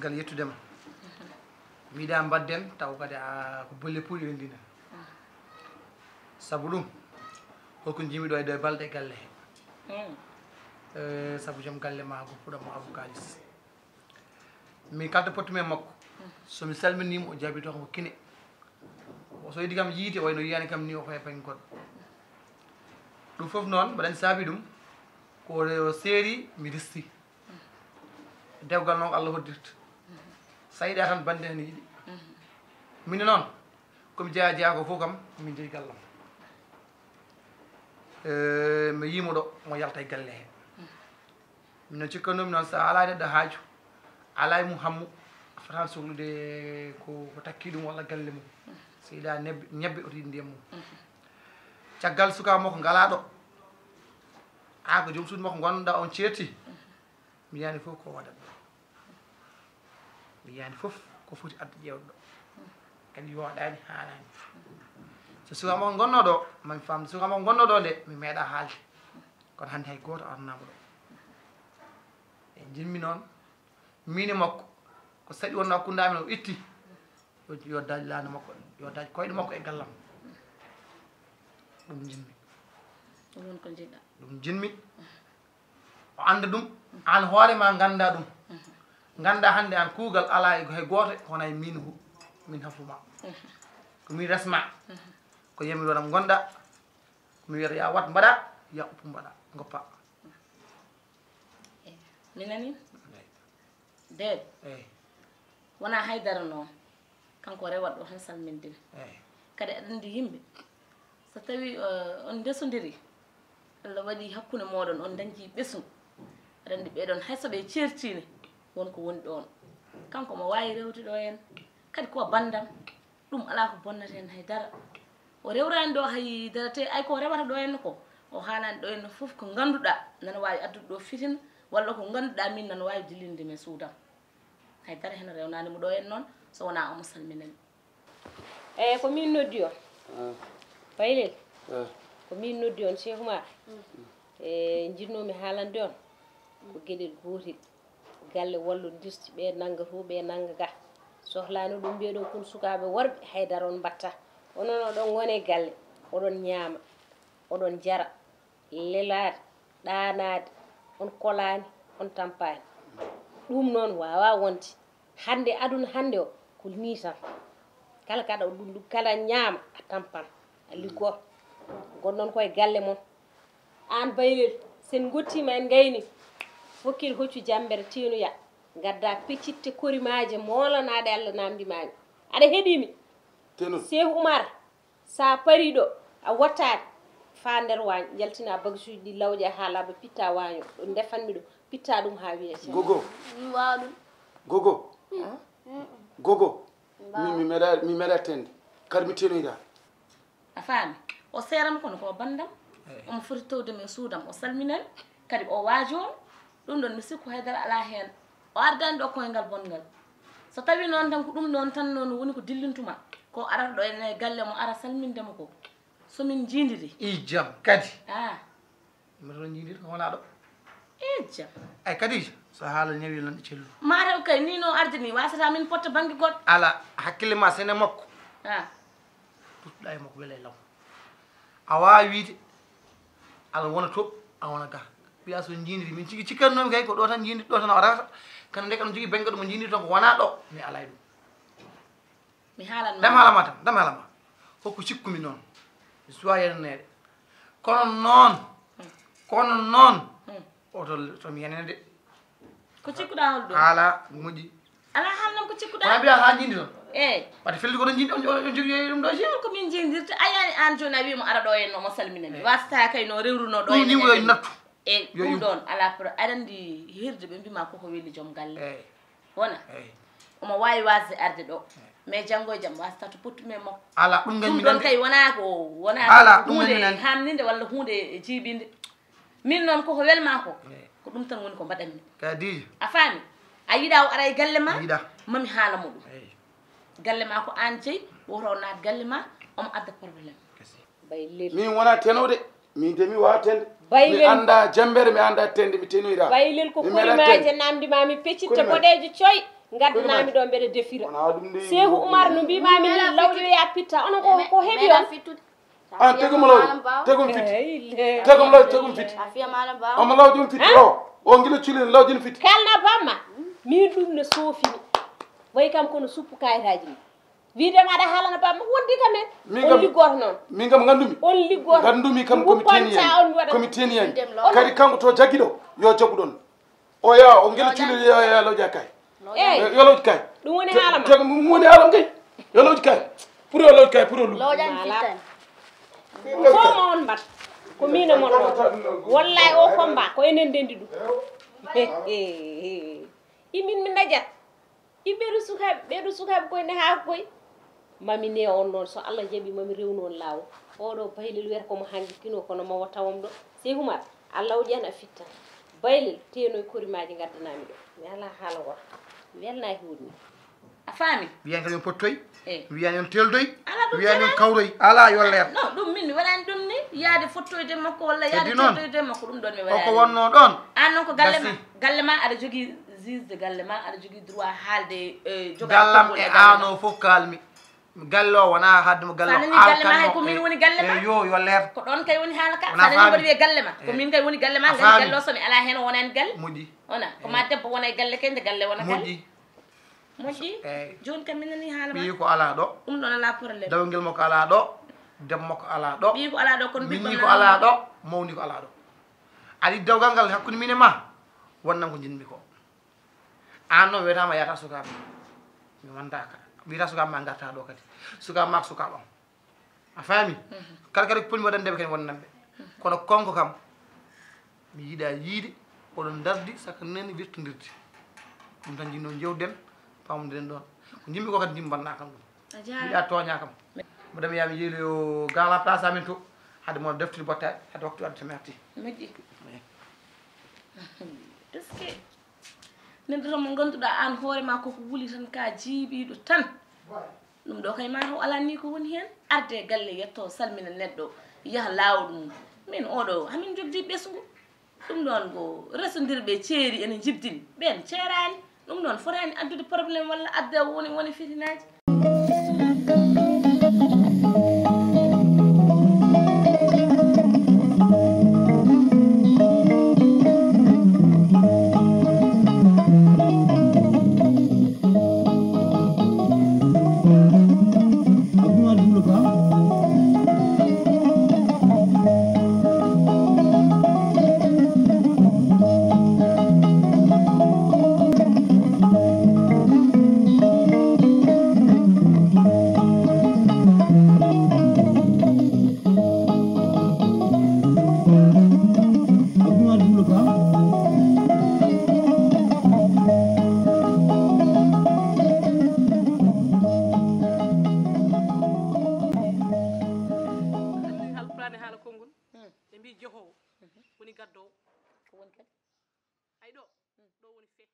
caggal yettudema miɗa mbadden taw kadi ko bolle puuɗi wendina sabu ɗum holko jimiɗo e ɗo e balɗe galle he sabu joom galle ma goppuɗomo abu kalis min kalta pottumen makko somi salminimo o jaabi to ko kine so yiɗi kam yiide wayno yiyani kam ni o koye banggue goɗɗo ɗum foof noon mbaɗen saabi ɗum ko séri mi resti dewgal noon ko Allah hoddirta sa yiɗa tan bande hen yiiɗi mine noon komi jeeya jeeya ko fof kam min jeeyi gallam mi yimo ɗo mo yalta e galle he min noon cikkanomi noon sa ala neɗɗo haaju ala e mum hammu a fotani sohlude ko takki ɗum walla galle mum so yiɗa ñebbe oto yiɗi ndiyam mum caggal suka makko ngala ɗo ko joom suudu makko gonɗa on ceerti mi yiyani fof ko waɗat ɗo mi yiyani fof ko foti adde ƴewɗo ɗo kadi yooɗani haalani so suka makko gonno ɗo mami famde suka makko gonno ɗo nde mi meeɗa haalde kono hannde hay goto arnama ɗo e jinmi noon min e makko ko saɗi wonno hakkude amen o itti yo daaj lande makko yo daaj koyɗe makko e gallam ɗum jinmi ɗum woni ko jiɗɗa ɗum jinmi o anda ɗum an hoorema ganda ɗum ganda hannde an kuugal ala hay gooto hono e min hafuma ko min resma ko yemi ɗonam gonɗa komi wiyata ya wat mbaɗa ya uppu mbaɗa goppa mi nani deed eyyi wona haydara noon kanko rewat ɗo tan salmindin eyyi kadi aɗa andi yimɓe so tawi on ndesodiri Allah waɗi hakkude moɗon on dañji ɓesum aɗa andi ɓeɗon hay soɓe ceertine wonko woni ɗon kanko mo wawi rewde ɗo hen kadi ko bandam ɗum ala ko bonnata hen haydara o rewrani ɗo haydara te ay ko rewata ɗo henno ko o haalani ɗo henno foof ko ganduɗa nana wawi addude ɗo fitina walla ko ganduɗa min nana wawi dillinde men suudam haydara hen rewnanimo ɗo hen noon so wona omo salminani eyyi ko min noddi on baylel ko min noddi on Cheikh Oumar jinnomi haalande on ko gueɗel gotel galle wallodirti ɓe nangga to ɓe nangga ga sohlani ɗum mbiyeɗon kon sukaɓe worɓe haydara on mbatta onon oɗon gone galle oɗon ñaama oɗon jara lelade ɗanade on kolani on tampani ɗum noon wawa wonde hande aduna hande o ko ni tan kala kaɗa ɗum kala ñaama a tampan a liggo gonnon koye galle mon an baylel sen gottima en gayni fokkil hoccu jambere tenoya gadda peccitte korimaje molanaɗe Allah namdimami aɗa heeɗimi Cheikh Oumar sa pari ɗo a wattade fa nder wañ jaltina bagage uji ɗi lawƴe ha laaɓa pitta waño ɗo defanmi ɗo pitta ɗum ha wiye gogo wawa ɗum gogo gogo mi meeɗa tende kadi mi tenoyɗa a faami o seeram kono ko bandam omo foti towde men suudam o salminani kadi o waaji on ɗum ɗon mi sikku haydara ala hen o ardani ɗo koyngal bongal so tawi noon tan ko ɗum ɗon tan noon woni ko dillintuma ko arata ɗo ene galle mo ara salmindema ko somin jiidiri i jam kadi mbiɗa ɗon jiidir wona ɗo i jam ay kadi so haala ñawi lan ɗo cellu ma rew kay ni no ardi ni wasata min potta banggue goɗɗo ala hakkille ma sene makko tutɗa e makko weela e law a wawi wiide ala wona toɓ a wona ga ɓiya so jiidiri min cigui cikkannomi kay ko ɗo tan jiidir ɗo tan o rewata kana nde kaɗum jogui banggue ɗo mo jiidir tan ko wona ɗo mi ala e ɗum mi haalan dam haalama tan dam haalama hokko cikkumi noon mi suwa yenanede kono noon oto tomi yenene de ko cikkuɗa holɗo haala moƴƴi ala haalnam ko cikkuɗa wona mbiya ha jiindi noon eyyi wadde felli koɗon jiindi on jogui ɗum ɗo jewol komin jindirta ayani an joni a wima ara ɗo henno mo salminami wasata kay no rewruno ɗo ɗum yimɓe yo nattu e ɗum ɗon ala pro aɗa andi hirde ɓe mbima koko weeli joom galle wona omo wawi wasde arde ɗo mais janggo e jaam wasata to pottume makko ala ɗum ɗum ɗon kay wona hunde hamninde walla hunde jiiɓinde min noon koko welma ko ɗum tan woni ko mbaɗanmi kadi a faami a yiiɗa o ara e galle ma yiiɗa mami haalamo ɗum galle ma ko an jeeyi woto naat galle ma omo adda probléme baylel min wona tenode min de mi wawa tende mi anda jambere mi anda tende mi tenoyɗa baylel ko korimaje namdimami peccitte boɗejo coy gaddanami ɗo mbeɗa defira Sehu Oumar no mbimami ni lawƴo ya pitta onon ko heeɓi on an tegum lawƴo tegum fitti tegum lawƴo tegum fitti omo lawƴo um fitti o guila culini lawƴo no fitti kalna bamma min ɗum no soofimi way kam kono suppu kayitaji mi wiidema aɗa haalana bamma wondi kamen on liggoto noon min kam gandumi on liggoto gandumi kam komi teniyani kadi kanko to jagguiɗo yo jaggu ɗon o ya o guila culini ya lawƴa kay yo lawƴi kay ɗum woni haalama ɗum woni haalam kay yo lawƴi kay pour yo lawƴi kay pour o lu foma on mbat ko mino mon ɗon wallay o komba ko enen ndendi ɗum imin mi dajat i ɓeɗo sukaɓe koyne haa koye mami ne on noon so Allah jaɓi mami rewnu on laawo oɗo baylel wiyata komo hankkino kono mawa tawam ɗo Sehu Oumar Allah oƴan a fitta baylel teno e korimaji gaddanami ɗo mi ala haala gota welna hiwɗumi a faami wiyan kañum pottoy wiyan on teldoy wiyan on kawroy ala yo leer non ɗum min mi waɗani ɗum ni yaade fottoyde makko walla yaade teltoyde makko ɗum ɗon mi waɗani oko wonno ɗon an noon ko galle ma aɗa jogui juge de galle ma aɗa jogui droit haalde gallam e an o fof kalmi galle o wona haddemo galle sanani galle ma hay ko min woni galle ma yo leer ko ɗon kay woni haala ka sanani mbaɗa wiye galle ma ko min kay woni galle ma gandi galle o somi ala hen o wonani galle moƴƴi wona koma debbo wona e galle kende galle wona galle moƴƴi joni kam min nani haala ma ɓii ko ala ɗo ɗum ɗon ala probléme dawguel makko ala ɗo debbo makko ala ɗo ɓii ko ala ɗo kono minni ko ala ɗo mawni ko ala ɗo aɗa dawgal ngal hakkude min e ma wonnan ko jinmi ko an noon wiyatama yata sukaɓe mi wondaka wiyata sukaɓe ma garta ɗo kadi sukaɓe ma ko sukaɓam a faami kala kadi ko poti waɗandeɓe kadi wonnanɓe kono konko kam mi yiiɗa yiide oɗon dardi saka nani wirtodirde ɗum tan jinno jewden pamodiren ɗon ko jimmi ko kadi jimmi mbanna kam ɗum yiɗa tooña kam mboɗami yami yeeloyo gala place amin to hade mono deftude bottade hade waktu wadde temerti moƴƴi est ce que neɗɗo tan mo ganduɗa an hoorema koko wuuli tan ka jiiɓiɗo tan ɗum ɗo kay mataw ala ni ko woni hen arde galle yetto salmina neɗɗo yaaha lawol mum min oɗo hamin jogdi ɓesgu ɗum ɗon ko resodirɓe ceeri ene jibdini ɓen ceerani ɗum ɗon fotani addude probléme walla adda woni fitinaji woni gaddowo ko woni kadi ay ɗo woni fe